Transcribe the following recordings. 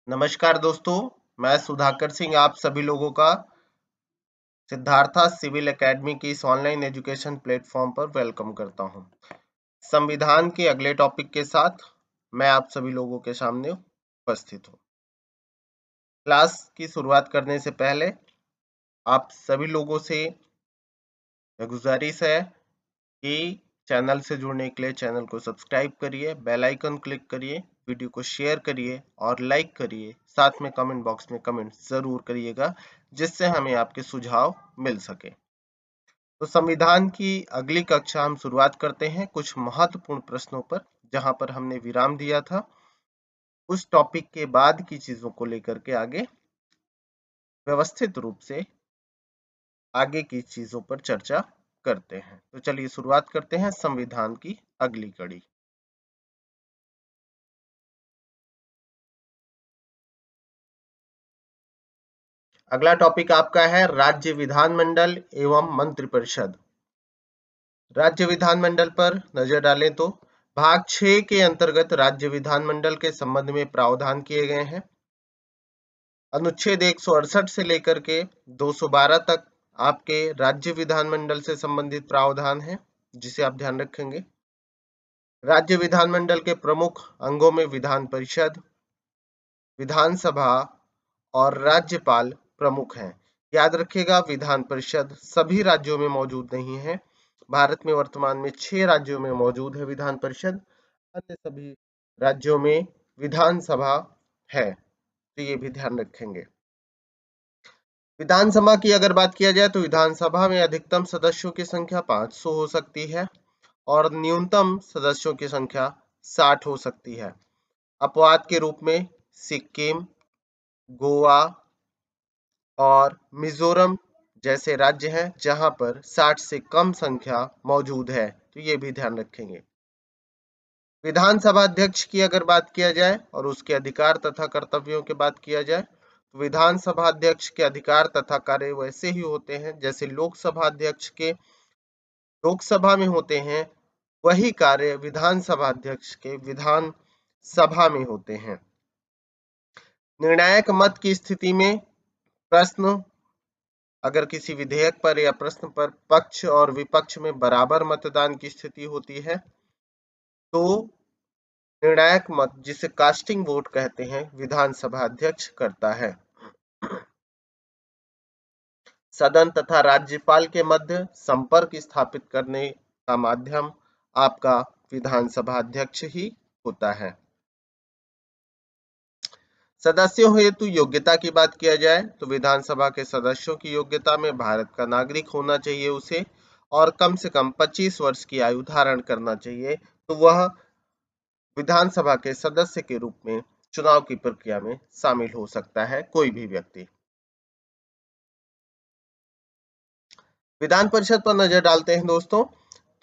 नमस्कार दोस्तों, मैं सुधाकर सिंह आप सभी लोगों का सिद्धार्था सिविल एकेडमी की इस ऑनलाइन एजुकेशन प्लेटफॉर्म पर वेलकम करता हूं। संविधान के अगले टॉपिक के साथ मैं आप सभी लोगों के सामने उपस्थित हूं। क्लास की शुरुआत करने से पहले आप सभी लोगों से गुजारिश है कि चैनल से जुड़ने के लिए चैनल को सब्सक्राइब करिए, बेल आइकन क्लिक करिए, वीडियो को शेयर करिए और लाइक करिए। साथ में कमेंट बॉक्स में कमेंट जरूर करिएगा जिससे हमें आपके सुझाव मिल सके। तो संविधान की अगली कक्षा हम शुरुआत करते हैं कुछ महत्वपूर्ण प्रश्नों पर, जहां पर हमने विराम दिया था। उस टॉपिक के बाद की चीजों को लेकर के आगे व्यवस्थित रूप से आगे की चीजों पर चर्चा करते हैं। तो चलिए शुरुआत करते हैं संविधान की अगली कड़ी। अगला टॉपिक आपका है राज्य विधानमंडल एवं मंत्रिपरिषद। राज्य विधानमंडल पर नजर डालें तो भाग 6 के अंतर्गत राज्य विधानमंडल के संबंध में प्रावधान किए गए हैं। अनुच्छेद 168 से लेकर के 212 तक आपके राज्य विधानमंडल से संबंधित प्रावधान है, जिसे आप ध्यान रखेंगे। राज्य विधानमंडल के प्रमुख अंगों में विधान परिषद, विधानसभा और राज्यपाल प्रमुख हैं। याद रखिएगा, विधान परिषद सभी राज्यों में मौजूद नहीं है। भारत में वर्तमान में 6 राज्यों में मौजूद है विधान परिषद, अन्य सभी राज्यों में विधानसभा है, तो ये भी ध्यान रखेंगे। विधानसभा की अगर बात किया जाए तो विधानसभा में अधिकतम सदस्यों की संख्या 500 हो सकती है और न्यूनतम सदस्यों की संख्या 60 हो सकती है। अपवाद के रूप में सिक्किम, गोवा और मिजोरम जैसे राज्य हैं जहां पर 60 से कम संख्या मौजूद है, तो ये भी ध्यान रखेंगे। विधानसभा अध्यक्ष की अगर बात किया जाए और उसके अधिकार तथा कर्तव्यों की बात किया जाए तो विधानसभा अध्यक्ष के अधिकार तथा कार्य वैसे ही होते हैं जैसे लोकसभा अध्यक्ष के लोकसभा में होते हैं, वही कार्य विधानसभा अध्यक्ष के विधान सभा में होते हैं। निर्णायक मत की स्थिति में प्रश्न अगर किसी विधेयक पर या प्रश्न पर पक्ष और विपक्ष में बराबर मतदान की स्थिति होती है तो निर्णायक मत, जिसे कास्टिंग वोट कहते हैं, विधानसभा अध्यक्ष करता है। सदन तथा राज्यपाल के मध्य संपर्क स्थापित करने का माध्यम आपका विधानसभा अध्यक्ष ही होता है। सदस्यों हेतु योग्यता की बात किया जाए तो विधानसभा के सदस्यों की योग्यता में भारत का नागरिक होना चाहिए उसे, और कम से कम 25 वर्ष की आयु धारण करना चाहिए, तो वह विधानसभा के सदस्य के रूप में चुनाव की प्रक्रिया में शामिल हो सकता है कोई भी व्यक्ति। विधान परिषद पर नजर डालते हैं दोस्तों।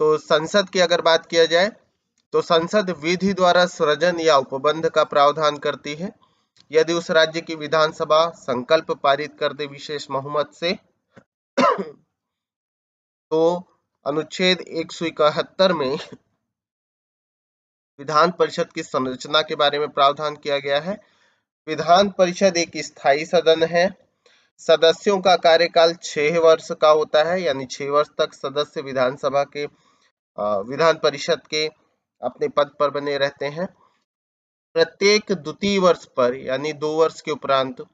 तो संसद की अगर बात किया जाए तो संसद विधि द्वारा सृजन या उपबंध का प्रावधान करती है। यदि उस राज्य की विधानसभा संकल्प पारित कर दे विशेष बहुमत से तो अनुच्छेद 171 में विधान परिषद की संरचना के बारे में प्रावधान किया गया है। विधान परिषद एक स्थायी सदन है। सदस्यों का कार्यकाल 6 वर्ष का होता है, यानी 6 वर्ष तक सदस्य विधानसभा के विधान परिषद के अपने पद पर बने रहते हैं। प्रत्येक द्वितीय वर्ष पर यानी 2 वर्ष के उपरांत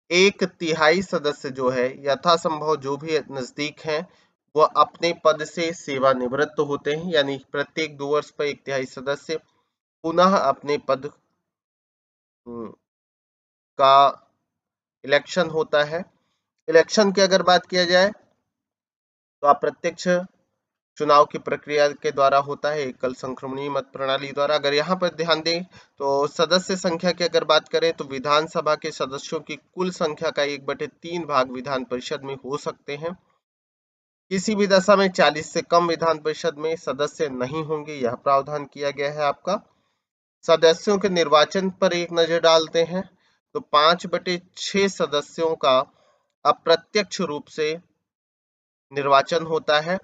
1/3 सदस्य जो है यथासंभव जो भी नजदीक हैं वो अपने पद से सेवानिवृत्त होते हैं, यानी प्रत्येक 2 वर्ष पर 1/3 सदस्य पुनः अपने पद का इलेक्शन होता है। इलेक्शन की अगर बात किया जाए तो अप्रत्यक्ष चुनाव की प्रक्रिया के द्वारा होता है, एकल संक्रमणीय मत प्रणाली द्वारा। अगर यहाँ पर ध्यान दें तो सदस्य संख्या की अगर बात करें तो विधानसभा के सदस्यों की कुल संख्या का 1/3 भाग विधान परिषद में हो सकते हैं। किसी भी दशा में 40 से कम विधान परिषद में सदस्य नहीं होंगे, यह प्रावधान किया गया है आपका। सदस्यों के निर्वाचन पर एक नजर डालते हैं तो 5/6 सदस्यों का अप्रत्यक्ष रूप से निर्वाचन होता है।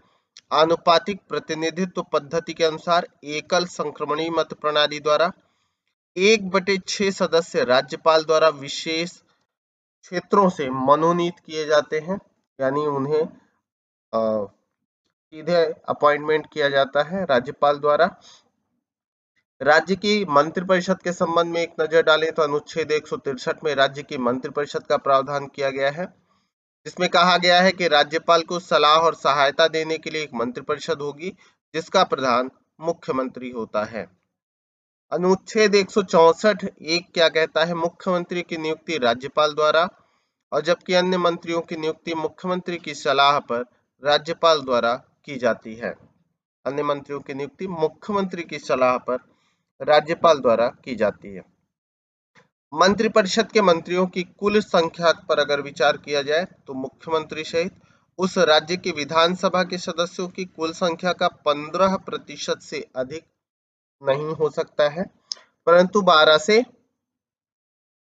आनुपातिक प्रतिनिधित्व पद्धति के अनुसार एकल संक्रमणीय मत प्रणाली द्वारा 1/6 सदस्य राज्यपाल द्वारा विशेष क्षेत्रों से मनोनीत किए जाते हैं, यानी उन्हें सीधे अपॉइंटमेंट किया जाता है राज्यपाल द्वारा। राज्य की मंत्रिपरिषद के संबंध में एक नजर डालें तो अनुच्छेद 163 में राज्य की मंत्रिपरिषद का प्रावधान किया गया है, जिसमें कहा गया है कि राज्यपाल को सलाह और सहायता देने के लिए एक मंत्रिपरिषद होगी, जिसका प्रधान मुख्यमंत्री होता है। अनुच्छेद 164 एक क्या कहता है, मुख्यमंत्री की नियुक्ति राज्यपाल द्वारा, और जबकि अन्य मंत्रियों की नियुक्ति मुख्यमंत्री की सलाह पर राज्यपाल द्वारा की जाती है। अन्य मंत्रियों की नियुक्ति मुख्यमंत्री की सलाह पर राज्यपाल द्वारा की जाती है। मंत्रिपरिषद के मंत्रियों की कुल संख्या पर अगर विचार किया जाए तो मुख्यमंत्री सहित उस राज्य की विधानसभा के सदस्यों की कुल संख्या का 15% से अधिक नहीं हो सकता है, परंतु 12 से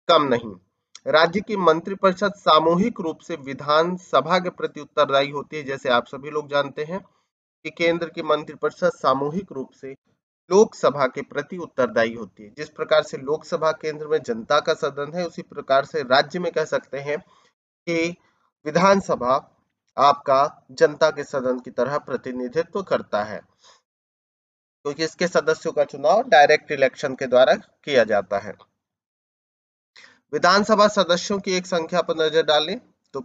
कम नहीं। राज्य की मंत्रिपरिषद सामूहिक रूप से विधानसभा के प्रति उत्तरदायी होती है। जैसे आप सभी लोग जानते हैं कि केंद्र की मंत्रिपरिषद सामूहिक रूप से लोकसभा के प्रति उत्तरदायी होती है। जिस प्रकार से लोकसभा केंद्र में जनता का सदन है, उसी प्रकार से राज्य में कह सकते हैं कि विधानसभा आपका जनता के सदन की तरह प्रतिनिधित्व करता है, क्योंकि इसके सदस्यों का चुनाव डायरेक्ट इलेक्शन के द्वारा किया जाता है। विधानसभा सदस्यों की एक संख्या पर नजर डालें तो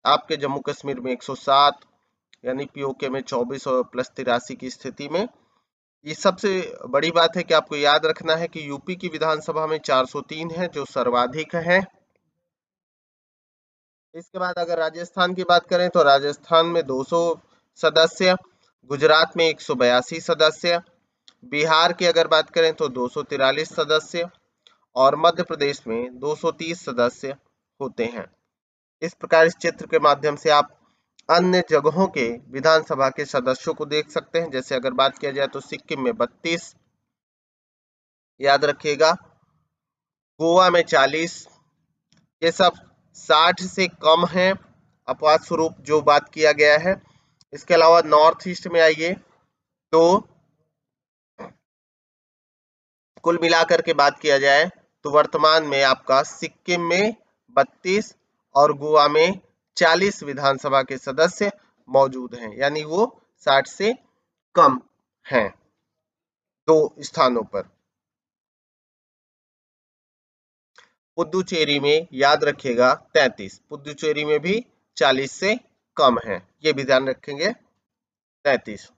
आपके जम्मू कश्मीर में 107, यानी पीओके में 24 और प्लस 83 की स्थिति में। ये सबसे बड़ी बात है कि आपको याद रखना है कि यूपी की विधानसभा में 403 है, जो सर्वाधिक है। इसके बाद अगर राजस्थान की बात करें तो राजस्थान में 200 सदस्य, गुजरात में 182 सदस्य, बिहार की अगर बात करें तो 243 सदस्य, और मध्य प्रदेश में 230 सदस्य होते हैं। इस प्रकार इस चित्र के माध्यम से आप अन्य जगहों के विधानसभा के सदस्यों को देख सकते हैं। जैसे अगर बात किया जाए तो सिक्किम में 32, याद रखिएगा, गोवा में 40, ये सब 60 से कम है अपवाद स्वरूप जो बात किया गया है। इसके अलावा नॉर्थ ईस्ट में आइए तो कुल मिलाकर के बात किया जाए तो वर्तमान में आपका सिक्किम में 32 और गोवा में 40 विधानसभा के सदस्य मौजूद हैं, यानी वो 60 से कम हैं 2 स्थानों पर। पुदुचेरी में याद रखिएगा 33, पुदुचेरी में भी 40 से कम है, ये भी ध्यान रखेंगे 33।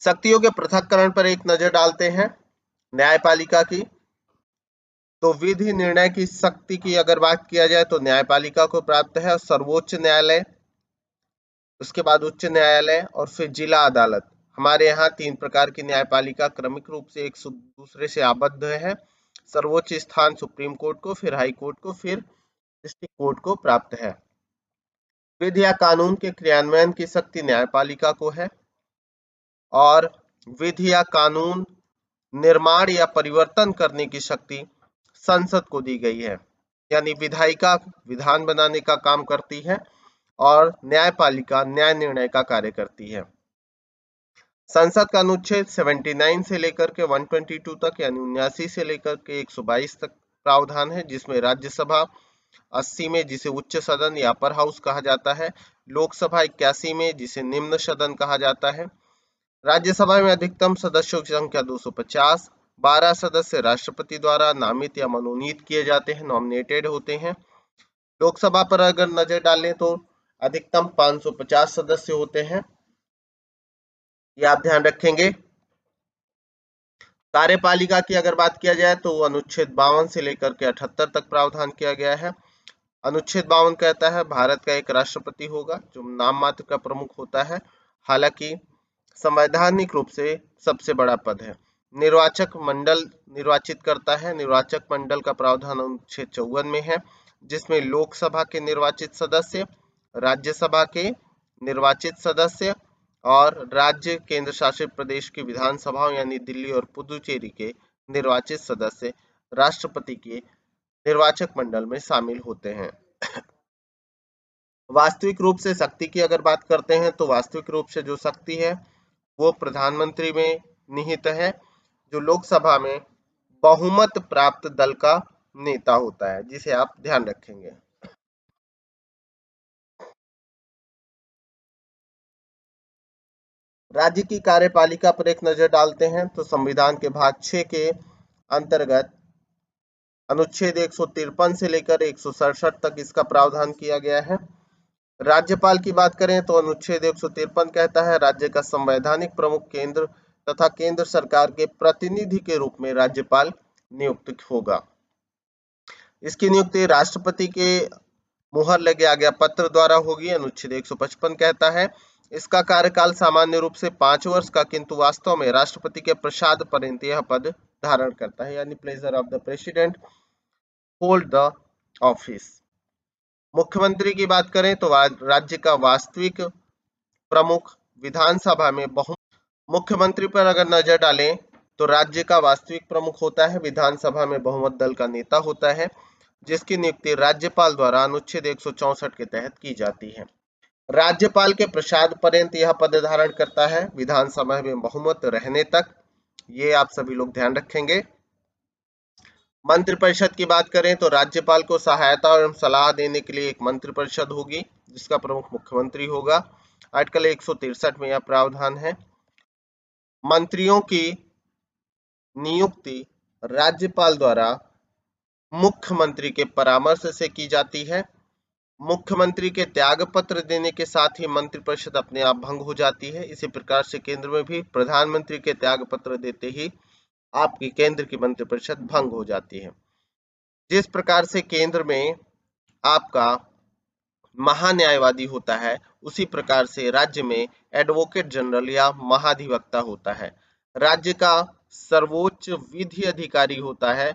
शक्तियों के पृथक्करण पर एक नजर डालते हैं न्यायपालिका की। तो विधि निर्णय की शक्ति की अगर बात किया जाए तो न्यायपालिका को प्राप्त है सर्वोच्च न्यायालय, उसके बाद उच्च न्यायालय और फिर जिला अदालत। हमारे यहाँ 3 प्रकार की न्यायपालिका क्रमिक रूप से एक दूसरे से आबद्ध है। सर्वोच्च स्थान सुप्रीम कोर्ट को, फिर हाई कोर्ट को, फिर डिस्ट्रिक्ट कोर्ट को प्राप्त है। विधि या कानून के क्रियान्वयन की शक्ति न्यायपालिका को है, और विधि या कानून निर्माण या परिवर्तन करने की शक्ति संसद को दी गई है। यानी विधायिका विधान बनाने का काम करती है और न्यायपालिका न्याय निर्णय का कार्य करती है। संसद का अनुच्छेद 79 से लेकर के 122 तक, यानी 79 से लेकर के 122 तक प्रावधान है, जिसमें राज्यसभा 80 में, जिसे उच्च सदन या अपर हाउस कहा जाता है, लोकसभा 81 में, जिसे निम्न सदन कहा जाता है। राज्यसभा में अधिकतम सदस्यों की संख्या 250, 12 सदस्य राष्ट्रपति द्वारा नामित या मनोनीत किए जाते हैं, नॉमिनेटेड होते हैं। लोकसभा पर अगर नजर डालें तो अधिकतम 550 सदस्य होते हैं, ये आप ध्यान रखेंगे। कार्यपालिका की अगर बात किया जाए तो अनुच्छेद 52 से लेकर के 78 तक प्रावधान किया गया है। अनुच्छेद 52 कहता है भारत का एक राष्ट्रपति होगा जो नाम मात्र का प्रमुख होता है, हालांकि संवैधानिक रूप से सबसे बड़ा पद है। निर्वाचक मंडल निर्वाचित करता है। निर्वाचक मंडल का प्रावधान अनुच्छेद 54 में है, जिसमें लोकसभा के निर्वाचित सदस्य, राज्यसभा के निर्वाचित सदस्य और राज्य केंद्र शासित प्रदेश की विधानसभाओं यानी दिल्ली और पुदुचेरी के निर्वाचित सदस्य राष्ट्रपति के निर्वाचक मंडल में शामिल होते हैं। वास्तविक रूप से शक्ति की अगर बात करते हैं तो वास्तविक रूप से जो शक्ति है वो प्रधानमंत्री में निहित है, जो लोकसभा में बहुमत प्राप्त दल का नेता होता है, जिसे आप ध्यान रखेंगे। राज्य की कार्यपालिका पर एक नजर डालते हैं तो संविधान के भाग 6 के अंतर्गत अनुच्छेद 153 से लेकर 167 तक इसका प्रावधान किया गया है। राज्यपाल की बात करें तो अनुच्छेद 153 कहता है राज्य का संवैधानिक प्रमुख केंद्र तथा केंद्र सरकार के प्रतिनिधि के रूप में राज्यपाल नियुक्त होगा। इसकी नियुक्ति राष्ट्रपति के मुहर लगे आज्ञा पत्र द्वारा होगी। अनुच्छेद 155 कहता है इसका कार्यकाल सामान्य रूप से 5 वर्ष का, किंतु वास्तव में राष्ट्रपति के प्रसाद पर्यंत यह पद धारण करता है, यानी pleasure of the president hold the office. मुख्यमंत्री की बात करें तो राज्य का वास्तविक प्रमुख विधानसभा में मुख्यमंत्री पर अगर नजर डालें तो राज्य का वास्तविक प्रमुख होता है, विधानसभा में बहुमत दल का नेता होता है, जिसकी नियुक्ति राज्यपाल द्वारा अनुच्छेद 164 के तहत की जाती है। राज्यपाल के प्रसाद पर्यंत यह पद धारण करता है विधानसभा में बहुमत रहने तक, ये आप सभी लोग ध्यान रखेंगे। मंत्रिपरिषद की बात करें तो राज्यपाल को सहायता और सलाह देने के लिए एक मंत्रिपरिषद होगी, जिसका प्रमुख मुख्यमंत्री होगा। आर्टिकल 163 में यह प्रावधान है। मंत्रियों की नियुक्ति राज्यपाल द्वारा मुख्यमंत्री के परामर्श से की जाती है। मुख्यमंत्री के त्याग पत्र देने के साथ ही मंत्रिपरिषद अपने आप भंग हो जाती है। इसी प्रकार से केंद्र में भी प्रधानमंत्री के त्याग पत्र देते ही आपकी केंद्र की मंत्रिपरिषद भंग हो जाती है। जिस प्रकार से केंद्र में आपका महान्यायवादी होता है, उसी प्रकार से राज्य में एडवोकेट जनरल या महाधिवक्ता होता है। राज्य का सर्वोच्च विधि अधिकारी होता है,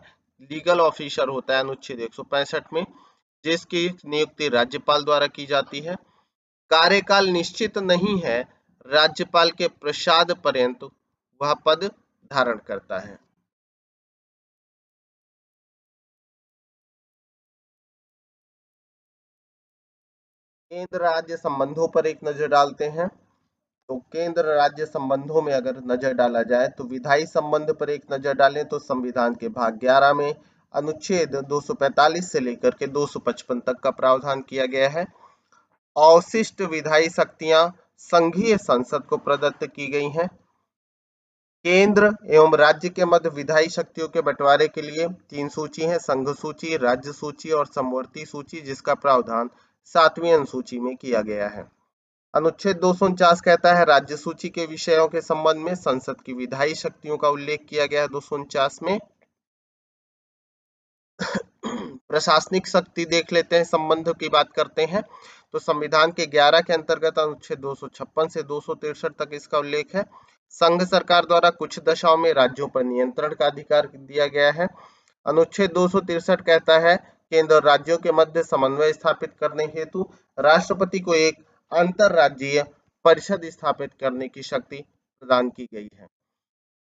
लीगल ऑफिसर होता है अनुच्छेद 165 में, जिसकी नियुक्ति राज्यपाल द्वारा की जाती है। कार्यकाल निश्चित नहीं है, राज्यपाल के प्रसाद पर्यंत वह पद धारण करता है। केंद्र राज्य संबंधों पर एक नजर डालते हैं तो केंद्र राज्य संबंधों में अगर नजर डाला जाए तो विधायी संबंध पर एक नजर डालें तो संविधान के भाग 11 में अनुच्छेद 245 से लेकर के 255 तक का प्रावधान किया गया है। अवशिष्ट विधायी शक्तियां संघीय संसद को प्रदत्त की गई हैं। केंद्र एवं राज्य के मध्य विधायी शक्तियों के बंटवारे के लिए 3 सूची है, संघ सूची, राज्य सूची और समवर्ती सूची, जिसका प्रावधान 7वीं अनुसूची में किया गया है। अनुच्छेद 249 कहता है राज्य सूची के विषयों के संबंध में संसद की विधायी शक्तियों का उल्लेख किया गया है 249 में। प्रशासनिक शक्ति देख लेते हैं, संबंध की बात करते हैं तो संविधान के 11 के अंतर्गत अनुच्छेद 256 से 263 तक इसका उल्लेख है। संघ सरकार द्वारा कुछ दशाओं में राज्यों पर नियंत्रण का अधिकार दिया गया है। अनुच्छेद 263 कहता है केंद्र और राज्यों के मध्य समन्वय स्थापित करने हेतु राष्ट्रपति को एक अंतरराज्यीय परिषद स्थापित करने की शक्ति प्रदान की गई है।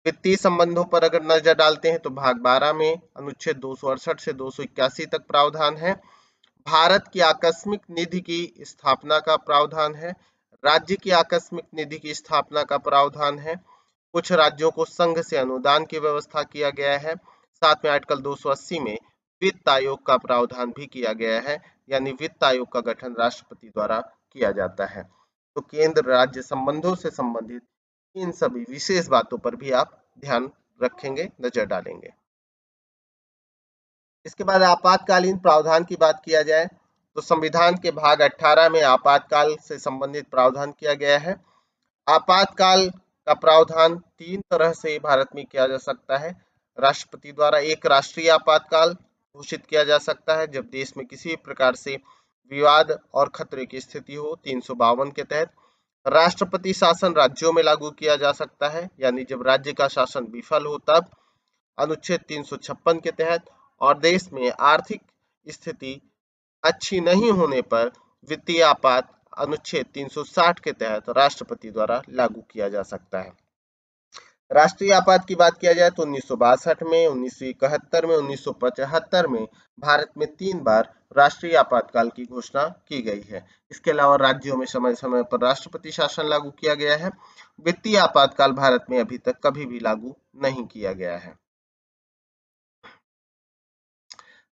वित्तीय संबंधों पर अगर नजर डालते हैं तो भाग 12 में अनुच्छेद 268 से 281 तक प्रावधान है। भारत की आकस्मिक निधि की स्थापना का प्रावधान है। राज्य की आकस्मिक निधि की स्थापना का प्रावधान है। कुछ राज्यों को संघ से अनुदान की व्यवस्था किया गया है। साथ में आर्टिकल 280 में वित्त आयोग का प्रावधान भी किया गया है, यानी वित्त आयोग का गठन राष्ट्रपति द्वारा किया जाता है। तो केंद्र राज्य संबंधों से संबंधित इन सभी विशेष बातों पर भी आप ध्यान रखेंगे, नजर डालेंगे। इसके बाद आपातकालीन प्रावधान की बात किया जाए तो संविधान के भाग 18 में आपातकाल से संबंधित प्रावधान किया गया है। आपातकाल का प्रावधान 3 तरह से भारत में किया जा सकता है। राष्ट्रपति द्वारा एक राष्ट्रीय आपातकाल घोषित किया जा सकता है जब देश में किसी प्रकार से विवाद और खतरे की स्थिति हो। 352 के तहत राष्ट्रपति शासन राज्यों में लागू किया जा सकता है, यानी जब राज्य का शासन विफल हो तब। अनुच्छेद 356 के तहत और देश में आर्थिक स्थिति अच्छी नहीं होने पर वित्तीय आपात अनुच्छेद 360 के तहत राष्ट्रपति द्वारा लागू किया जा सकता है। राष्ट्रीय आपात की बात किया जाए तो 1962 में, 1971 में, 1975 में भारत में 3 बार राष्ट्रीय आपातकाल की घोषणा की गई है। इसके अलावा राज्यों में समय समय पर राष्ट्रपति शासन लागू किया गया है। वित्तीय आपातकाल भारत में अभी तक कभी भी लागू नहीं किया गया है।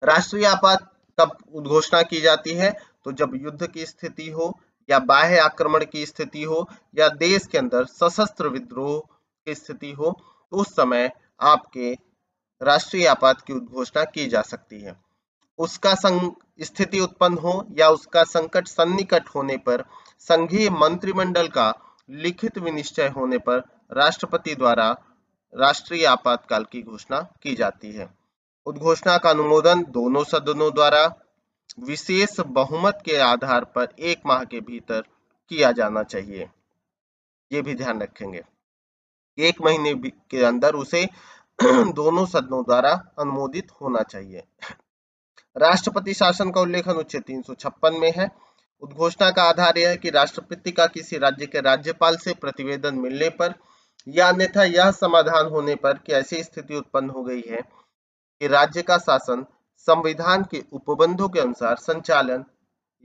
राष्ट्रीय आपात कब घोषणा की जाती है? तो जब युद्ध की स्थिति हो या बाह्य आक्रमण की स्थिति हो या देश के अंदर सशस्त्र विद्रोह की स्थिति हो, तो उस समय आपके राष्ट्रीय आपात की घोषणा की जा सकती है। उसका स्थिति उत्पन्न हो या उसका संकट सन्निकट होने पर संघीय मंत्रिमंडल का लिखित विनिश्चय होने पर राष्ट्रपति द्वारा राष्ट्रीय आपातकाल की घोषणा की जाती है। उद्घोषणा का अनुमोदन दोनों सदनों द्वारा विशेष बहुमत के आधार पर 1 माह के भीतर किया जाना चाहिए। ये भी ध्यान रखेंगे, 1 महीने के अंदर उसे दोनों सदनों द्वारा अनुमोदित होना चाहिए। राष्ट्रपति शासन का उल्लेख अनुच्छेद 356 में है। उद्घोषणा का आधार यह है कि राष्ट्रपति का किसी राज्य के राज्यपाल से प्रतिवेदन मिलने पर या अन्यथा यह समाधान होने पर कि ऐसी स्थिति उत्पन्न हो गई है कि राज्य का शासन संविधान के उपबंधों के अनुसार संचालन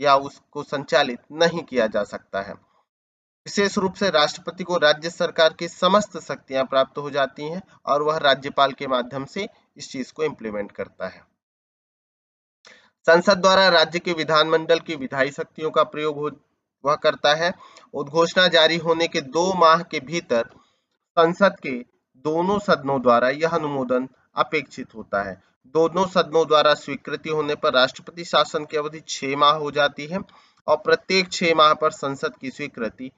या उसको संचालित नहीं किया जा सकता है। विशेष रूप से राष्ट्रपति को राज्य सरकार की समस्त शक्तियां प्राप्त हो जाती हैं और वह राज्यपाल के माध्यम से इस चीज को इम्प्लीमेंट करता है। संसद द्वारा राज्य के विधानमंडल की विधायी शक्तियों का प्रयोग वह करता है। उद्घोषणा जारी होने के 2 माह के भीतर संसद के दोनों सदनों द्वारा यह अनुमोदन अपेक्षित होता है। दोनों सदनों द्वारा स्वीकृति होने पर राष्ट्रपति शासन की अवधि 6 माह हो जाती है और प्रत्येक 6 माह पर संसद की स्वीकृति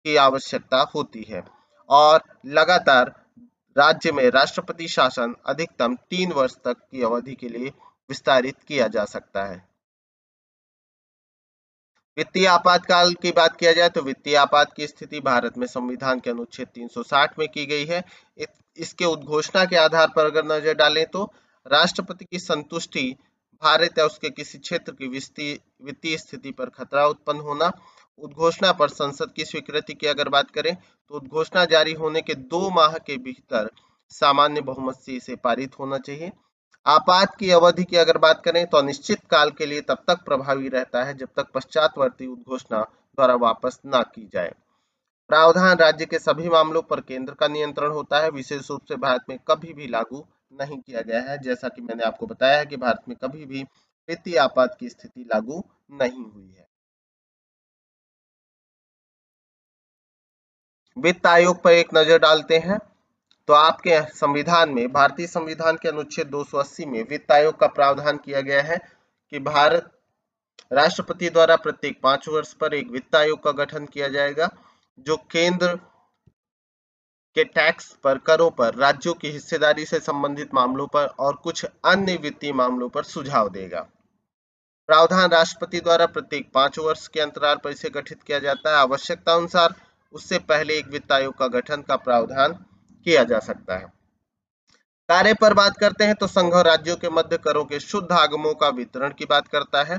की आवश्यकता होती है और लगातार राज्य में राष्ट्रपति शासन अधिकतम 3 वर्ष तक की अवधि के लिए विस्तारित किया जा सकता है। वित्तीय आपातकाल की बात किया जाए तो वित्तीय आपात की स्थिति भारत में संविधान के अनुच्छेद 360 में की गई है। इसके उद्घोषणा के आधार पर अगर नजर डालें तो राष्ट्रपति की संतुष्टि, भारत या उसके किसी क्षेत्र की वित्तीय स्थिति पर खतरा उत्पन्न होना, उद्घोषणा पर संसद की स्वीकृति की अगर बात करें तो उद्घोषणा जारी होने के 2 माह के भीतर सामान्य बहुमत से इसे पारित होना चाहिए। आपात की अवधि की अगर बात करें तो अनिश्चित काल के लिए तब तक प्रभावी रहता है जब तक पश्चातवर्ती उद्घोषणा द्वारा वापस न की जाए। प्रावधान राज्य के सभी मामलों पर केंद्र का नियंत्रण होता है, विशेष रूप से भारत में कभी भी लागू नहीं किया गया है। जैसा कि मैंने आपको बताया है कि भारत में कभी भी वित्तीय आपात की स्थिति लागू नहीं हुई है। वित्त आयोग पर एक नजर डालते हैं तो आपके संविधान में, भारतीय संविधान के अनुच्छेद 280 में वित्त आयोग का प्रावधान किया गया है कि भारत राष्ट्रपति द्वारा प्रत्येक 5 वर्ष पर एक वित्त आयोग का गठन किया जाएगा जो केंद्र के टैक्स पर, करों पर, राज्यों की हिस्सेदारी से संबंधित मामलों पर और कुछ अन्य वित्तीय मामलों पर सुझाव देगा। प्रावधान राष्ट्रपति द्वारा प्रत्येक 5 वर्ष के अंतराल पर इसे गठित किया जाता है। आवश्यकता अनुसार उससे पहले एक वित्त आयोग का गठन का प्रावधान किया जा सकता है। कार्य पर बात करते हैं तो संघ और राज्यों के मध्य करों के शुद्ध आगमों का वितरण की बात करता है।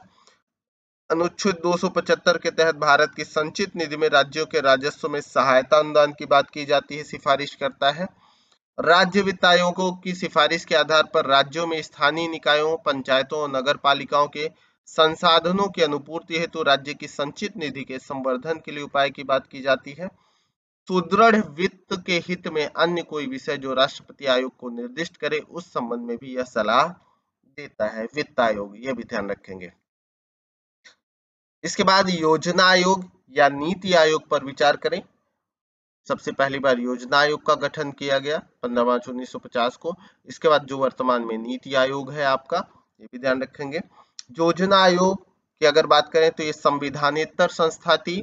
अनुच्छेद 275 के तहत भारत की संचित निधि में राज्यों के राजस्व में सहायता अनुदान की बात की जाती है, सिफारिश करता है। राज्य वित्त आयोगों की सिफारिश के आधार पर राज्यों में स्थानीय निकायों, पंचायतों और नगर पालिकाओं के संसाधनों की अनुपूर्ति हेतु राज्य की संचित निधि के संवर्धन के लिए उपाय की बात की जाती है। सुदृढ़ वित्त के हित में अन्य कोई विषय जो राष्ट्रपति आयोग को निर्दिष्ट करे, उस संबंध में भी यह सलाह देता है वित्त आयोग, यह भी ध्यान रखेंगे। इसके बाद योजना आयोग या नीति आयोग पर विचार करें। सबसे पहली बार योजना आयोग का गठन किया गया 15 मार्च 1950 को। इसके बाद जो वर्तमान में नीति आयोग है आपका, ये भी ध्यान रखेंगे। योजना आयोग की अगर बात करें तो ये संविधानेतर संस्था थी,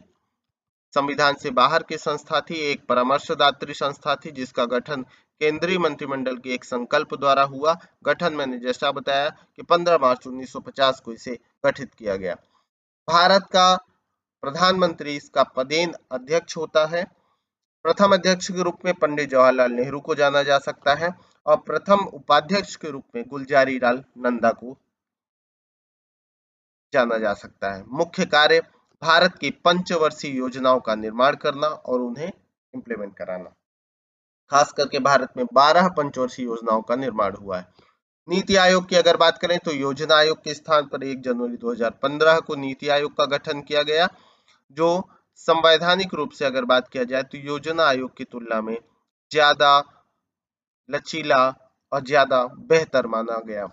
संविधान से बाहर की संस्था थी, एक परामर्शदात्री संस्था थी जिसका गठन केंद्रीय मंत्रिमंडल के एक संकल्प द्वारा हुआ। गठन मैंने जैसा बताया कि 15 मार्च 1950 को इसे गठित किया गया। भारत का प्रधानमंत्री इसका पदेन अध्यक्ष होता है। प्रथम अध्यक्ष के रूप में पंडित जवाहरलाल नेहरू को जाना जा सकता है और प्रथम उपाध्यक्ष के रूप में गुलजारी लाल नंदा को जाना जा सकता है। मुख्य कार्य भारत की पंचवर्षीय योजनाओं का निर्माण करना और उन्हें इम्प्लीमेंट कराना। खास करके भारत में 12 पंचवर्षीय योजनाओं का निर्माण हुआ है। नीति आयोग की अगर बात करें तो योजना आयोग के स्थान पर 1 जनवरी 2015 को नीति आयोग का गठन किया गया, जो संवैधानिक रूप से अगर बात किया जाए तो योजना आयोग की तुलना में ज्यादा लचीला और ज्यादा बेहतर माना गया।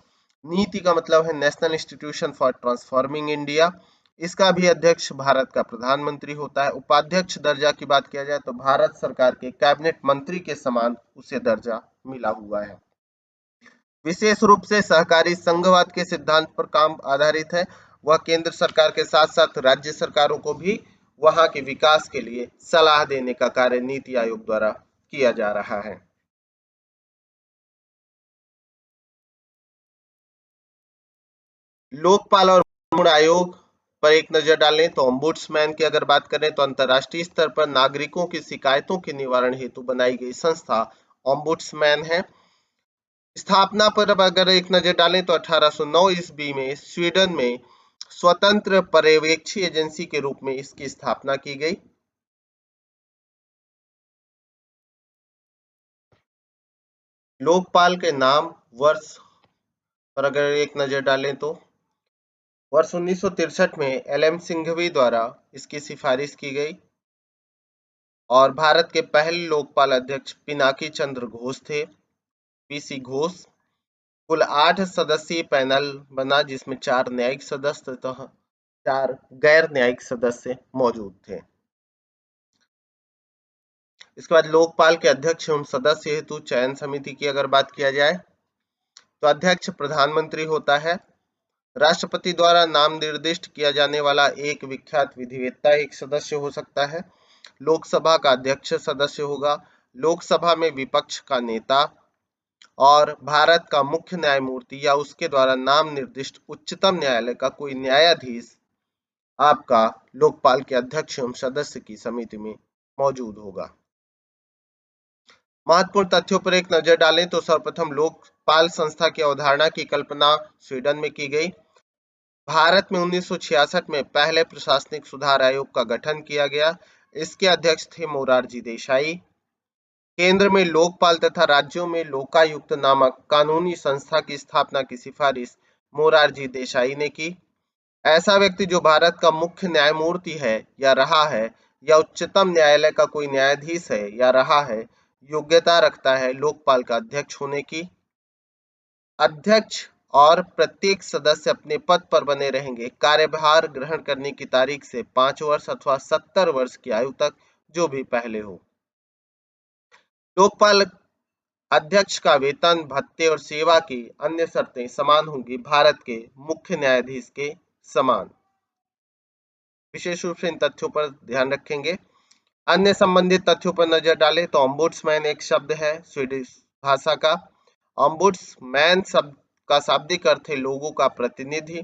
नीति का मतलब है national institution for transforming India. इसका भी अध्यक्ष भारत का प्रधानमंत्री होता है। उपाध्यक्ष दर्जा की बात किया जाए तो भारत सरकार के कैबिनेट मंत्री के समान उसे दर्जा मिला हुआ है। विशेष रूप से सहकारी संघवाद के सिद्धांत पर काम आधारित है। वह केंद्र सरकार के साथ साथ राज्य सरकारों को भी वहां के विकास के लिए सलाह देने का कार्य नीति आयोग द्वारा किया जा रहा है। लोकपाल और कानून आयोग पर एक नजर डालें तो ओम्बुड्समैन की अगर बात करें तो अंतर्राष्ट्रीय स्तर पर नागरिकों की शिकायतों के निवारण हेतु बनाई गई संस्था ओम्बुड्समैन है। स्थापना पर अब अगर एक नजर डालें तो 1809 ईस्वी में स्वीडन में स्वतंत्र पर्यवेक्षी एजेंसी के रूप में इसकी स्थापना की गई। लोकपाल के नाम वर्ष पर अगर एक नजर डालें तो वर्ष 1963 में एल.एम. सिंघवी द्वारा इसकी सिफारिश की गई और भारत के पहले लोकपाल अध्यक्ष पिनाकी चंद्र घोष थे, पीसी घोष। कुल 8 सदस्यीय पैनल बना जिसमें 4 न्यायिक सदस्य तथा 4 गैर न्यायिक सदस्य मौजूद थे। इसके बाद लोकपाल के अध्यक्ष एवं सदस्य हेतु चयन समिति की अगर बात किया जाए तो अध्यक्ष प्रधानमंत्री होता है। राष्ट्रपति द्वारा नाम निर्दिष्ट किया जाने वाला एक विख्यात विधिवेत्ता एक सदस्य हो सकता है। लोकसभा का अध्यक्ष सदस्य होगा। लोकसभा में विपक्ष का नेता और भारत का मुख्य न्यायमूर्ति या उसके द्वारा नाम निर्दिष्ट उच्चतम न्यायालय का कोई न्यायाधीश आपका लोकपाल के अध्यक्ष एवं सदस्य की समिति में मौजूद होगा। महत्वपूर्ण तथ्यों पर एक नजर डालें तो सर्वप्रथम लोकपाल संस्था की अवधारणा की कल्पना स्वीडन में की गई। भारत में 1966 में पहले प्रशासनिक सुधार आयोग का गठन किया गया। इसके अध्यक्ष थे मोरारजी देसाई। केंद्र में लोकपाल तथा राज्यों में लोकायुक्त नामक कानूनी संस्था की स्थापना की सिफारिश मोरारजी देसाई ने की। ऐसा व्यक्ति जो भारत का मुख्य न्यायमूर्ति है या रहा है या उच्चतम न्यायालय का कोई न्यायाधीश है या रहा है, योग्यता रखता है लोकपाल का अध्यक्ष होने की। अध्यक्ष और प्रत्येक सदस्य अपने पद पर बने रहेंगे कार्यभार ग्रहण करने की तारीख से 5 वर्ष अथवा 70 वर्ष की आयु तक, जो भी पहले हो। लोकपाल अध्यक्ष का वेतन, भत्ते और सेवा की अन्य शर्तें समान होंगी भारत के मुख्य न्यायाधीश के समान। विशेष रूप से इन तथ्यों पर ध्यान रखेंगे। अन्य संबंधित तथ्यों पर नजर डालें तो ओम्बुड्समैन एक शब्द है स्वीडिश भाषा का। ओम्बुड्समैन शब्द का शाब्दिक अर्थ है लोगों का प्रतिनिधि।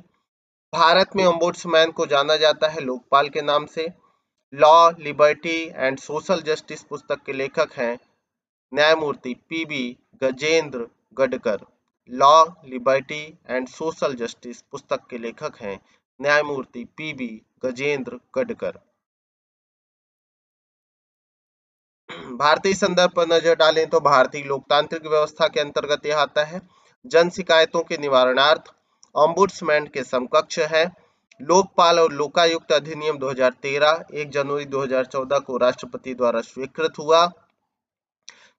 भारत में ओम्बुड्समैन को जाना जाता है लोकपाल के नाम से। Law, liberty and social justice पुस्तक के लेखक हैं न्यायमूर्ति PB Gajendra Gadkar. Law, liberty and social justice पुस्तक के लेखक हैं न्यायमूर्ति पीबी गजेंद्र गडकर। भारतीय संदर्भ पर नजर डालें तो भारतीय लोकतांत्रिक व्यवस्था के अंतर्गत यह आता है। जन शिकायतों के निवारणार्थ ओम्बुड्समैन के समकक्ष है। लोकपाल और लोकायुक्त अधिनियम 2013 1 जनवरी 2014 को राष्ट्रपति द्वारा स्वीकृत हुआ।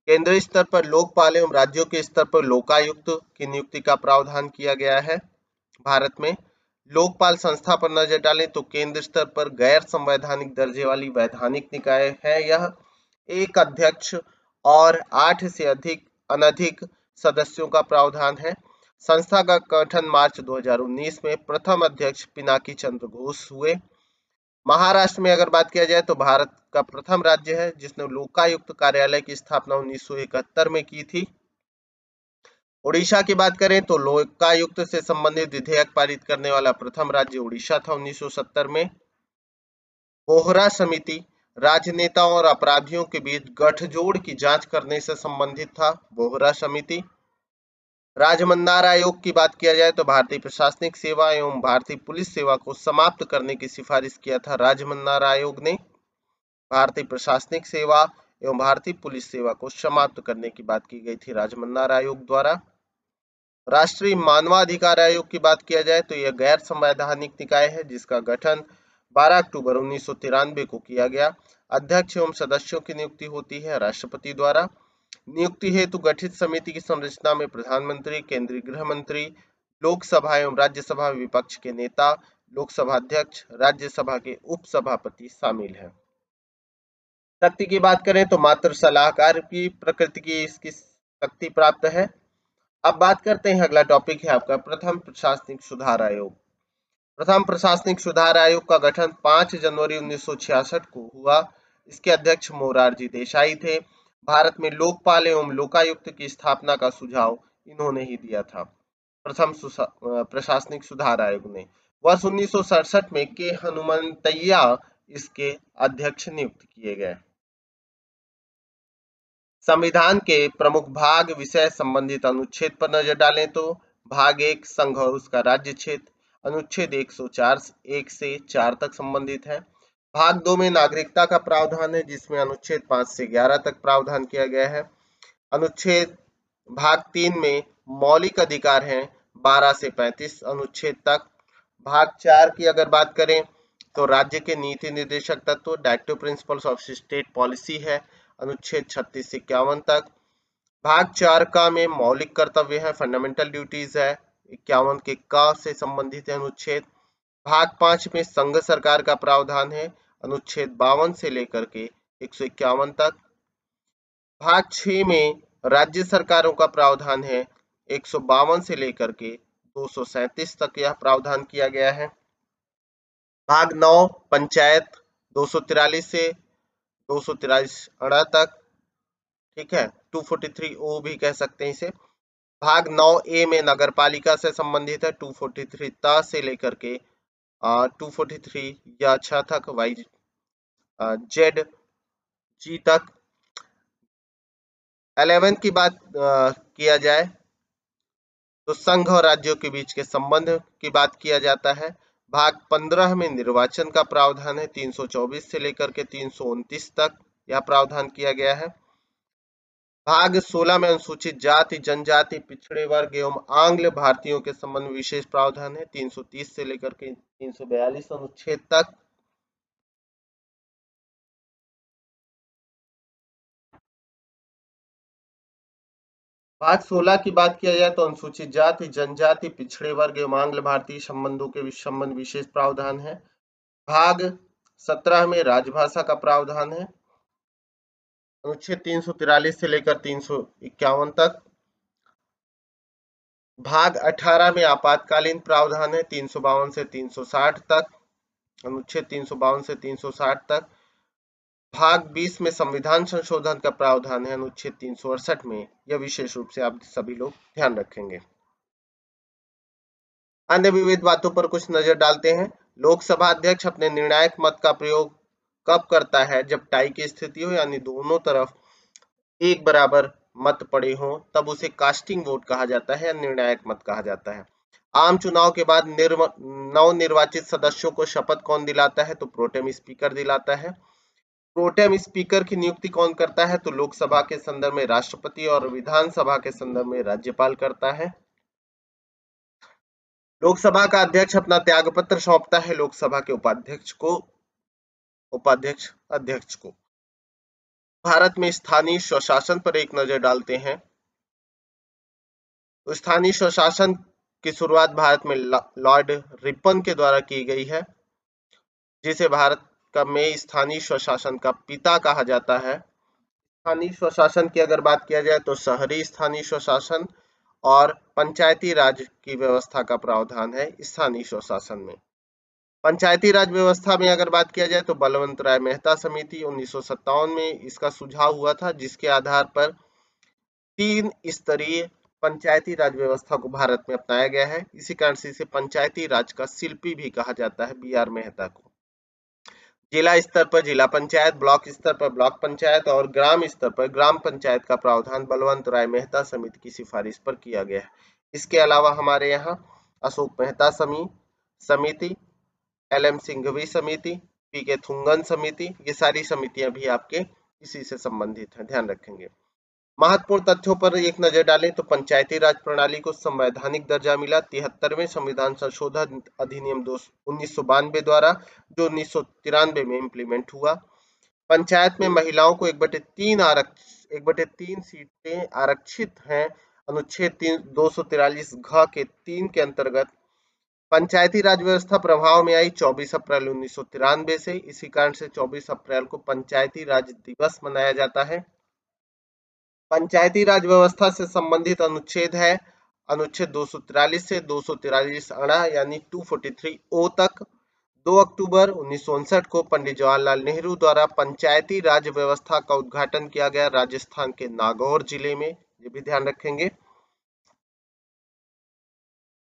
केंद्रीय स्तर पर लोकपाल एवं राज्यों के स्तर पर लोकायुक्त की नियुक्ति का प्रावधान किया गया है। भारत में लोकपाल संस्था पर नजर डालें तो केंद्र स्तर पर गैर संवैधानिक दर्जे वाली वैधानिक निकाय है। यह एक अध्यक्ष और 8 से अधिक अनधिक सदस्यों का प्रावधान है। संस्था का गठन मार्च 2019 में प्रथम अध्यक्ष पिनाकी चंद्र घोष हुए। महाराष्ट्र में अगर बात किया जाए तो भारत का प्रथम राज्य है जिसने लोकायुक्त कार्यालय की स्थापना 1971 में की थी। उड़ीसा की बात करें तो लोकायुक्त से संबंधित विधेयक पारित करने वाला प्रथम राज्य उड़ीसा था 1970 में। बोहरा समिति राजनेताओं और अपराधियों के बीच गठजोड़ की जांच करने से संबंधित था। बोहरा समिति। राजमंदार आयोग की बात किया जाए तो भारतीय प्रशासनिक सेवा एवं भारतीय पुलिस सेवा को समाप्त करने की सिफारिश किया था राजमंदार आयोग ने। भारतीय प्रशासनिक सेवा एवं भारतीय पुलिस सेवा को समाप्त करने की बात की गई थी राजमन्नार आयोग द्वारा। राष्ट्रीय मानवाधिकार आयोग की बात किया जाए तो यह गैर संवैधानिक निकाय है जिसका गठन 12 अक्टूबर 1993 को किया गया। अध्यक्ष एवं सदस्यों की नियुक्ति होती है राष्ट्रपति द्वारा। नियुक्ति हेतु गठित समिति की संरचना में प्रधानमंत्री, केंद्रीय गृह मंत्री, लोकसभा एवं राज्यसभा विपक्ष के नेता, लोकसभा अध्यक्ष, राज्यसभा के उपसभापति शामिल हैं। शक्ति की बात करें तो मात्र सलाहकार की प्रकृति की इसकी शक्ति प्राप्त है। अब बात करते हैं, अगला टॉपिक है आपका प्रथम प्रशासनिक सुधार आयोग। प्रथम प्रशासनिक सुधार आयोग का गठन 5 जनवरी 1966 को हुआ। इसके अध्यक्ष मोरारजी देसाई थे। भारत में लोकपाल एवं लोकायुक्त की स्थापना का सुझाव इन्होंने ही दिया था, प्रथम प्रशासनिक सुधार आयोग ने। वर्ष 1967 में के हनुमंतैया इसके अध्यक्ष नियुक्त किए गए। संविधान के प्रमुख भाग, विषय, संबंधित अनुच्छेद पर नजर डालें तो भाग 1 संघ और उसका राज्य क्षेत्र, अनुच्छेद 104 1 से 4 तक संबंधित है। भाग 2 में नागरिकता का प्रावधान है जिसमें अनुच्छेद 5 से 11 तक प्रावधान किया गया है। अनुच्छेद भाग 3 में मौलिक अधिकार हैं 12 से 35 अनुच्छेद तक। भाग 4 की अगर बात करें तो राज्य के नीति निर्देशक तत्व, directive principles of state policy है, अनुच्छेद 36 से 51 तक। भाग 4 का में मौलिक कर्तव्य है, फंडामेंटल ड्यूटीज है, 51 के का से संबंधित है अनुच्छेद। भाग 5 में संघ सरकार का प्रावधान है, अनुच्छेद 52 से लेकर के 151 तक। भाग 6 में राज्य सरकारों का प्रावधान है, 152 से लेकर के 237 तक यह प्रावधान किया गया है। भाग 9 पंचायत, 243 से 243 अड़ा तक, ठीक है, 243 ओ भी कह सकते हैं इसे। भाग 9 ए में नगर पालिका से संबंधित है, 243 ता से लेकर के 243 या 6 तक, वाई जेड जी तक। 11 की बात किया जाए तो संघ और राज्यों के बीच के संबंध की बात किया जाता है। भाग 15 में निर्वाचन का प्रावधान है, 324 से लेकर के 329 तक यह प्रावधान किया गया है। भाग 16 में अनुसूचित जाति, जनजाति, पिछड़े वर्ग एवं आंग्ल भारतीयों के संबंध में विशेष प्रावधान है, 330 से लेकर के 342 अनुच्छेद तक। भाग 16 की बात किया जाए तो अनुसूचित जाति, जनजाति, पिछड़े वर्ग एवं आंग्ल भारतीय संबंधों के संबंध विशेष प्रावधान है। भाग 17 में राजभाषा का प्रावधान है, अनुच्छेद 343 से लेकर 351 तक। भाग 18 में आपातकालीन प्रावधान है, 352 से 360 तक, अनुच्छेद 352 से 360 तक। भाग 20 में संविधान संशोधन का प्रावधान है, अनुच्छेद 368 में। यह विशेष रूप से आप सभी लोग ध्यान रखेंगे। अन्य विविध बातों पर कुछ नजर डालते हैं। लोकसभा अध्यक्ष अपने निर्णायक मत का प्रयोग कब करता है? जब टाई की स्थिति हो, यानी दोनों तरफ एक बराबर मत पड़े हो, तब उसे कास्टिंग वोट कहा जाता है या निर्णायक मत कहा जाता है। आम चुनाव के बाद नवनिर्वाचित सदस्यों को शपथ कौन दिलाता है? तो प्रोटेम स्पीकर दिलाता है। प्रोटेम स्पीकर की नियुक्ति कौन करता है? तो लोकसभा के संदर्भ में राष्ट्रपति और विधानसभा के संदर्भ में राज्यपाल करता है। लोकसभा का अध्यक्ष अपना त्यागपत्र सौंपता है लोकसभा के उपाध्यक्ष अध्यक्ष को। भारत में स्थानीय स्वशासन पर एक नजर डालते हैं। तो स्थानीय स्वशासन की शुरुआत भारत में लॉर्ड रिपन के द्वारा की गई है, जिसे भारत का में स्थानीय स्वशासन का पिता कहा जाता है। स्थानीय स्वशासन की अगर बात किया जाए तो शहरी स्थानीय स्वशासन और पंचायती राज की व्यवस्था का प्रावधान है स्थानीय स्वशासन में। पंचायती राज व्यवस्था में अगर बात किया जाए तो बलवंत राय मेहता समिति 1957 में इसका सुझाव हुआ था, जिसके आधार पर 3 स्तरीय पंचायती राज व्यवस्था को भारत में अपनाया गया है। इसी कारण से इसे पंचायती राज का शिल्पी भी कहा जाता है, बी आर मेहता को। जिला स्तर पर जिला पंचायत, ब्लॉक स्तर पर ब्लॉक पंचायत और ग्राम स्तर पर ग्राम पंचायत का प्रावधान बलवंत राय मेहता समिति की सिफारिश पर किया गया है। इसके अलावा हमारे यहाँ अशोक मेहता समिति, एल एम सिंघवी समिति, पी के थुंगन समिति, ये सारी समितियां भी आपके इसी से संबंधित है, ध्यान रखेंगे। महत्वपूर्ण तथ्यों पर एक नजर डालें तो पंचायती राज प्रणाली को संवैधानिक दर्जा मिला 73वें संविधान संशोधन अधिनियम 1992 द्वारा, जो 1993 में इम्प्लीमेंट हुआ। पंचायत में महिलाओं को 1/3 सीटें आरक्षित हैं अनुच्छेद 243 घ के 3 के अंतर्गत। पंचायती राज व्यवस्था प्रभाव में आई 24 अप्रैल 1993 से। इसी कारण से 24 अप्रैल को पंचायती राज दिवस मनाया जाता है। पंचायती राज व्यवस्था से संबंधित अनुच्छेद है अनुच्छेद 243 से 243 अड़ा यानी 243 ओ तक। 2 अक्टूबर 1959 को पंडित जवाहरलाल नेहरू द्वारा पंचायती राज व्यवस्था का उद्घाटन किया गया राजस्थान के नागौर जिले में, ये भी ध्यान रखेंगे।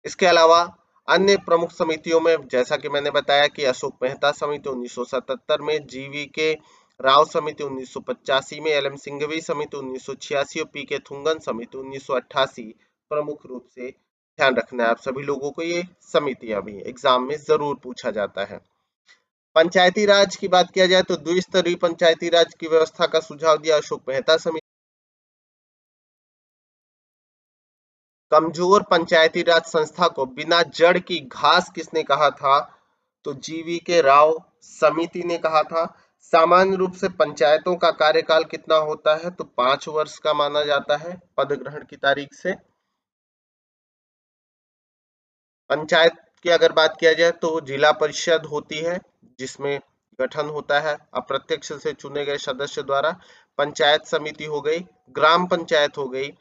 इसके अलावा अन्य प्रमुख समितियों में जैसा कि मैंने बताया कि अशोक मेहता समिति 1977 में, जीवी के राव समिति 1985 में, एल एम सिंघवी समिति 1986 और पी के थुंगन समिति 1988 प्रमुख रूप से ध्यान रखना है आप सभी लोगों को, ये समितियां भी एग्जाम में जरूर पूछा जाता है। पंचायती राज की बात किया जाए तो द्विस्तरीय पंचायती राज की व्यवस्था का सुझाव दिया अशोक मेहता समिति। कमजोर पंचायती राज संस्था को बिना जड़ की घास किसने कहा था? तो जीवी के राव समिति ने कहा था। सामान्य रूप से पंचायतों का कार्यकाल कितना होता है? तो 5 वर्ष का माना जाता है पद ग्रहण की तारीख से। पंचायत की अगर बात किया जाए तो जिला परिषद होती है जिसमें गठन होता है अप्रत्यक्ष से चुने गए सदस्य द्वारा। पंचायत समिति हो गई, ग्राम पंचायत हो गई।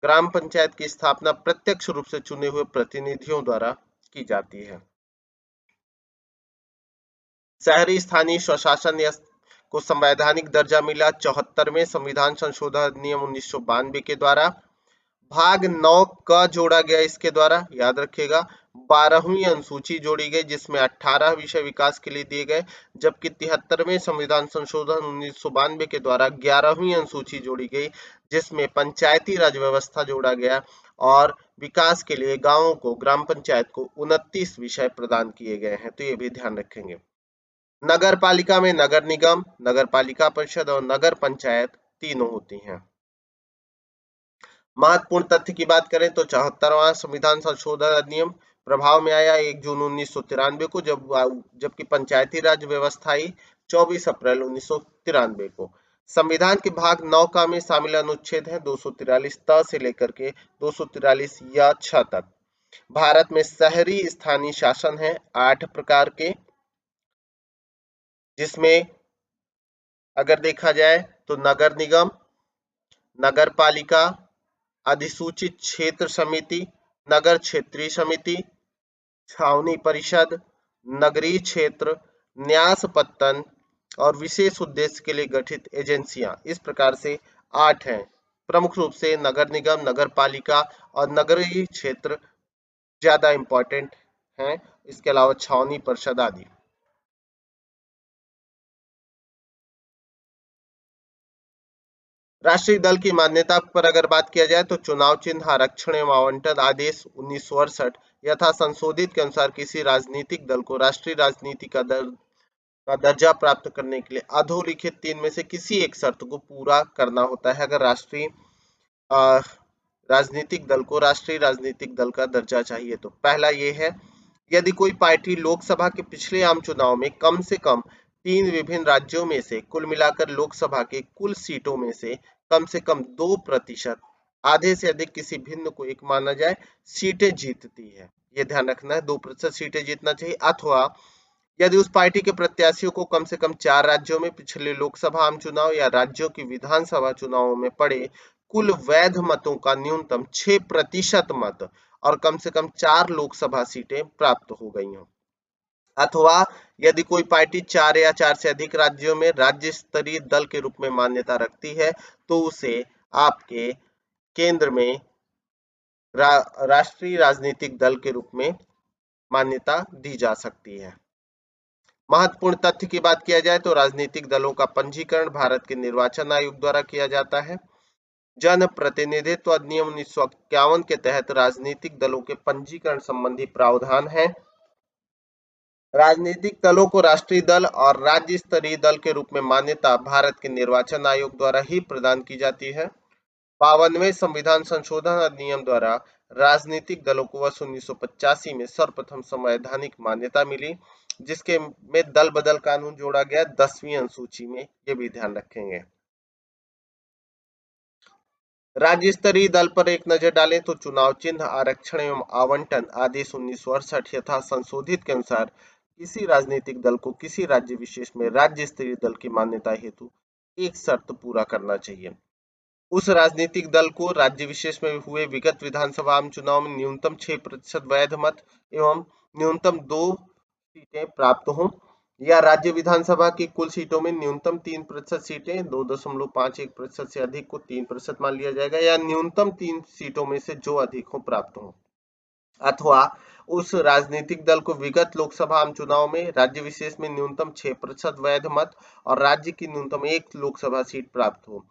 ग्राम पंचायत की स्थापना प्रत्यक्ष रूप से चुने हुए प्रतिनिधियों द्वारा की जाती है। शहरी स्थानीय स्वशासन को संवैधानिक दर्जा मिला 74वें संविधान संशोधन अधिनियम 1992 के द्वारा। भाग 9 क जोड़ा गया इसके द्वारा, याद रखिएगा। 12वीं अनुसूची जोड़ी गई जिसमें 18 विषय विकास के लिए दिए गए, जबकि 73वें संविधान संशोधन 1992 के द्वारा 11वीं अनुसूची जोड़ी गई जिसमें पंचायती राज व्यवस्था जोड़ा गया और विकास के लिए गांवों को, ग्राम पंचायत को 29 विषय प्रदान किए गए हैं, तो ये भी ध्यान रखेंगे। नगर पालिका में नगर निगम, नगर पालिका परिषद और नगर पंचायत तीनों होती हैं। महत्वपूर्ण तथ्य की बात करें तो 74वां संविधान संशोधन अधिनियम प्रभाव में आया 1 जून 1993 को, जबकि पंचायती राज व्यवस्था आई 24 अप्रैल 1993 को। संविधान के भाग 9 का में शामिल अनुच्छेद है 243 त से लेकर के 243 या 6 तक। भारत में शहरी स्थानीय शासन है 8 प्रकार के, जिसमें अगर देखा जाए तो नगर निगम, नगर पालिका, अधिसूचित क्षेत्र समिति, नगर क्षेत्रीय समिति, छावनी परिषद, नगरीय क्षेत्र, न्यास पत्तन और विशेष उद्देश्य के लिए गठित एजेंसियां। इस प्रकार से 8 हैं। प्रमुख रूप से नगर निगम, नगर पालिका और नगरीय क्षेत्र ज्यादा इंपॉर्टेंट हैं, इसके अलावा छावनी परिषद आदि। राष्ट्रीय दल की मान्यता पर अगर बात किया जाए तो चुनाव चिन्ह, आरक्षण एवं आवंटन आदेश 1968 यथा संशोधित के अनुसार किसी राजनीतिक दल को राष्ट्रीय राजनीति का दर्जा प्राप्त करने के लिए अधोलिखित 3 में से किसी एक शर्त को पूरा करना होता है। अगर राष्ट्रीय राजनीतिक दल को राष्ट्रीय राजनीतिक दल का दर्जा चाहिए तो पहला ये है, यदि कोई पार्टी लोकसभा के पिछले आम चुनाव में कम से कम 3 विभिन्न राज्यों में से कुल मिलाकर लोकसभा के कुल सीटों में से कम 2% आधे से अधिक किसी भिन्न को एक माना जाए सीटें जीतती है। ये ध्यान रखना है, 2% सीटें जीतना चाहिए। अथवा यदि उस पार्टी के प्रत्याशियों को कम से कम 4 राज्यों में पिछले लोकसभा आम चुनाव या राज्यों की विधानसभा चुनावों में पड़े कुल वैध मतों का न्यूनतम 6% मत और कम से कम 4 लोकसभा सीटें प्राप्त हो गई हों। अथवा यदि कोई पार्टी 4 या 4 से अधिक राज्यों में राज्य स्तरीय दल के रूप में मान्यता रखती है तो उसे आपके केंद्र में राष्ट्रीय राजनीतिक दल के रूप में मान्यता दी जा सकती है। महत्वपूर्ण तथ्य की बात किया जाए तो राजनीतिक दलों का पंजीकरण भारत के निर्वाचन आयोग द्वारा किया जाता है। जन प्रतिनिधित्व अधिनियम 1951 के तहत राजनीतिक दलों के पंजीकरण संबंधी प्रावधान है। राजनीतिक दलों को राष्ट्रीय दल और राज्य स्तरीय दल के रूप में मान्यता भारत के निर्वाचन आयोग द्वारा ही प्रदान की जाती है। 52वें संविधान संशोधन अधिनियम द्वारा राजनीतिक दलों को वर्ष 1985 में सर्वप्रथम संवैधानिक मान्यता मिली, जिसके में दल बदल कानून जोड़ा गया 10वीं अनुसूची में, ये भी ध्यान रखेंगे। राज्य स्तरीय दल पर एक नजर डालें तो चुनाव चिन्ह, आरक्षण एवं आवंटन आदेश 1968 यथा संशोधित के अनुसार किसी राजनीतिक दल को किसी राज्य विशेष में राज्य स्तरीय दल की मान्यता हेतु एक शर्त पूरा करना चाहिए। उस राजनीतिक दल को राज्य विशेष में हुए विगत विधानसभा आम चुनाव में न्यूनतम 6% वैध मत एवं न्यूनतम 2 सीटें प्राप्त हों, या राज्य विधानसभा की कुल सीटों में न्यूनतम 3% सीटें, 2.51% से अधिक को 3% मान लिया जाएगा, या न्यूनतम 3 सीटों में से जो अधिक हो प्राप्त हो, अथवा उस राजनीतिक दल को विगत लोकसभा आम चुनाव में राज्य विशेष में न्यूनतम 6% वैध मत और राज्य की न्यूनतम 1 लोकसभा सीट प्राप्त हो,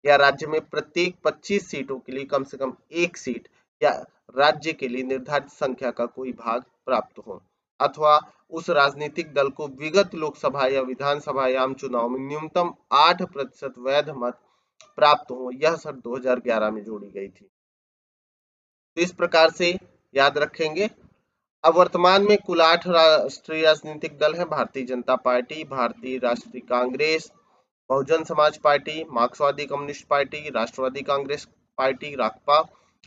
या राज्य में प्रत्येक 25 सीटों के लिए कम से कम 1 सीट या राज्य के लिए निर्धारित संख्या का कोई भाग प्राप्त हो, अथवा उस राजनीतिक दल को विगत लोकसभा या विधानसभा या आम चुनाव में न्यूनतम 8% वैध मत प्राप्त हो। यह शर्त 2011 में जोड़ी गई थी। तो इस प्रकार से याद रखेंगे। अब वर्तमान में कुल 8 राष्ट्रीय राजनीतिक दल हैं: भारतीय जनता पार्टी, भारतीय राष्ट्रीय कांग्रेस, बहुजन Samaj party, Marxwadi communist party, Rashtrawadi Congress party राकपा,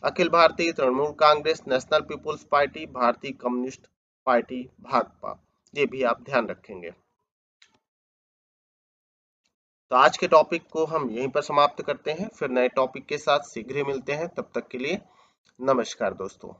Akhil Bharatiya Trinamool Congress, national people's party, Bharatiya communist party भाकपा। ये भी आप ध्यान रखेंगे। तो आज के टॉपिक को हम यहीं पर समाप्त करते हैं, फिर नए टॉपिक के साथ शीघ्र ही मिलते हैं। तब तक के लिए नमस्कार दोस्तों।